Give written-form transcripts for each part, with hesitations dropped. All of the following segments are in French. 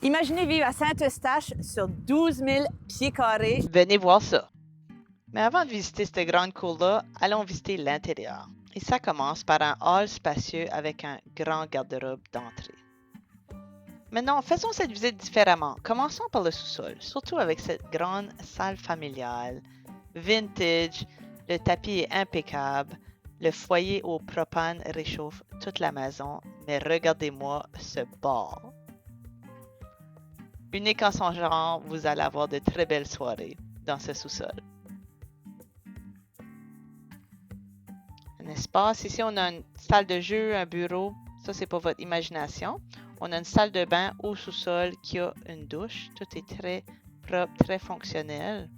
Imaginez vivre à Saint-Eustache sur 12 000 pieds carrés. Venez voir ça. Mais avant de visiter cette grande cour-là, allons visiter l'intérieur. Et ça commence par un hall spacieux avec un grand garde-robe d'entrée. Maintenant, faisons cette visite différemment. Commençons par le sous-sol, surtout avec cette grande salle familiale. Vintage, le tapis est impeccable, le foyer au propane réchauffe toute la maison, mais regardez-moi ce bar. Unique en son genre, vous allez avoir de très belles soirées dans ce sous-sol. Un espace, ici on a une salle de jeu, un bureau, ça c'est pour votre imagination. On a une salle de bain au sous-sol qui a une douche, tout est très propre, très fonctionnel.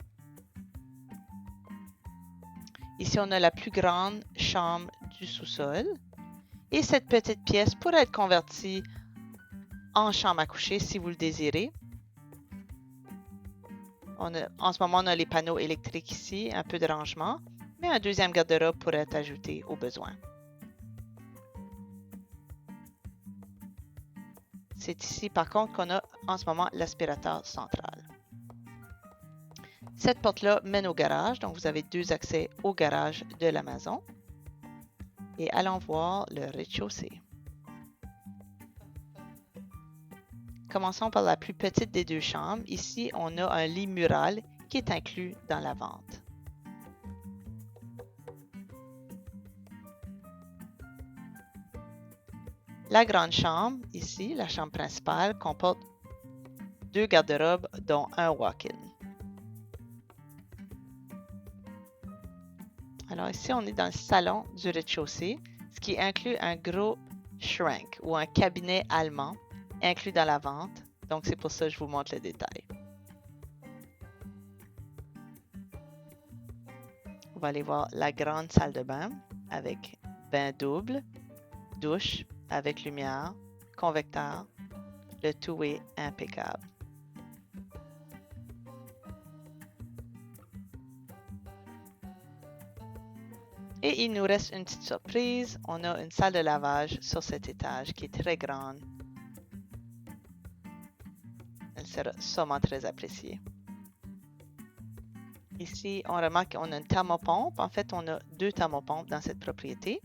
Ici on a la plus grande chambre du sous-sol. Et cette petite pièce pourrait être convertie en chambre à coucher si vous le désirez. En ce moment, on a les panneaux électriques ici, un peu de rangement, mais un deuxième garde-robe pourrait être ajouté au besoin. C'est ici, par contre, qu'on a en ce moment l'aspirateur central. Cette porte-là mène au garage, donc vous avez deux accès au garage de la maison. Et allons voir le rez-de-chaussée. Commençons par la plus petite des deux chambres. Ici, on a un lit mural qui est inclus dans la vente. La grande chambre, ici, la chambre principale, comporte deux garde-robes dont un walk-in. Alors ici, on est dans le salon du rez-de-chaussée, ce qui inclut un gros shrink ou un cabinet allemand inclus dans la vente. Donc, c'est pour ça que je vous montre le détail. On va aller voir la grande salle de bain avec bain double, douche avec lumière, convecteur. Le tout est impeccable. Et il nous reste une petite surprise. On a une salle de lavage sur cet étage qui est très grande. Elle sera sûrement très appréciée. Ici, on remarque qu'on a une thermopompe. En fait, on a deux thermopompes dans cette propriété.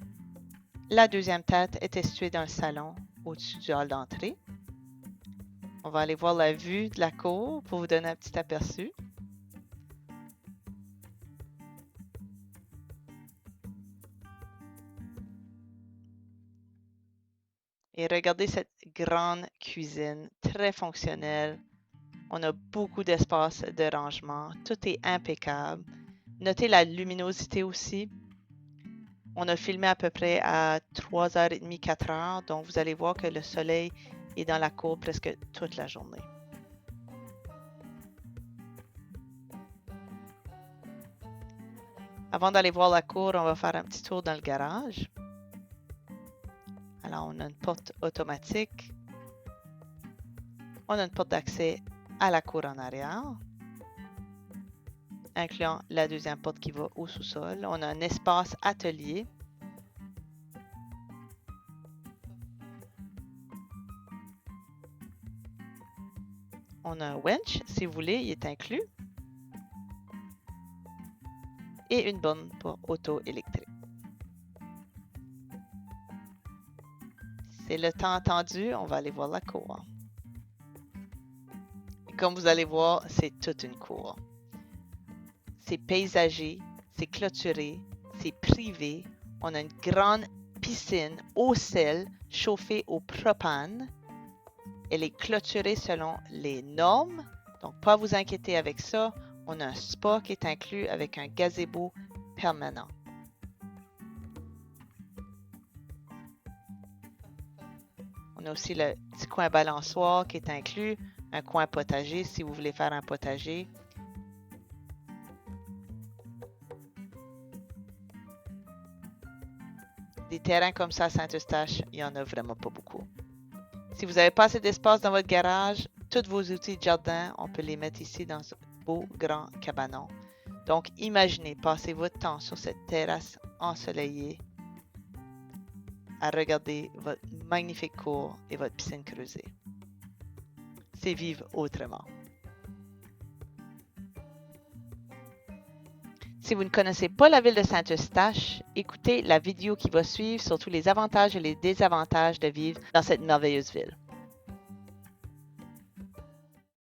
La deuxième tête était située dans le salon, au-dessus du hall d'entrée. On va aller voir la vue de la cour pour vous donner un petit aperçu. Et regardez cette grande cuisine, très fonctionnelle. On a beaucoup d'espace de rangement. Tout est impeccable. Notez la luminosité aussi. On a filmé à peu près à 3h30, 4h. Donc, vous allez voir que le soleil est dans la cour presque toute la journée. Avant d'aller voir la cour, on va faire un petit tour dans le garage. Alors, on a une porte automatique. On a une porte d'accès à la cour en arrière, incluant la deuxième porte qui va au sous-sol. On a un espace atelier. On a un winch, si vous voulez, il est inclus. Et une borne pour auto électrique. C'est le temps attendu, on va aller voir la cour. Et comme vous allez voir, c'est toute une cour. C'est paysager, c'est clôturé, c'est privé. On a une grande piscine au sel chauffée au propane. Elle est clôturée selon les normes, donc pas à vous inquiéter avec ça. On a un spa qui est inclus avec un gazebo permanent. On a aussi le petit coin balançoire qui est inclus, un coin potager si vous voulez faire un potager. Des terrains comme ça à Saint-Eustache, il n'y en a vraiment pas beaucoup. Si vous n'avez pas assez d'espace dans votre garage, tous vos outils de jardin, on peut les mettre ici dans ce beau grand cabanon. Donc, imaginez, passez votre temps sur cette terrasse ensoleillée à regarder votre magnifique cour et votre piscine creusée. c'est vivre autrement. Si vous ne connaissez pas la ville de Saint-Eustache, écoutez la vidéo qui va suivre sur tous les avantages et les désavantages de vivre dans cette merveilleuse ville.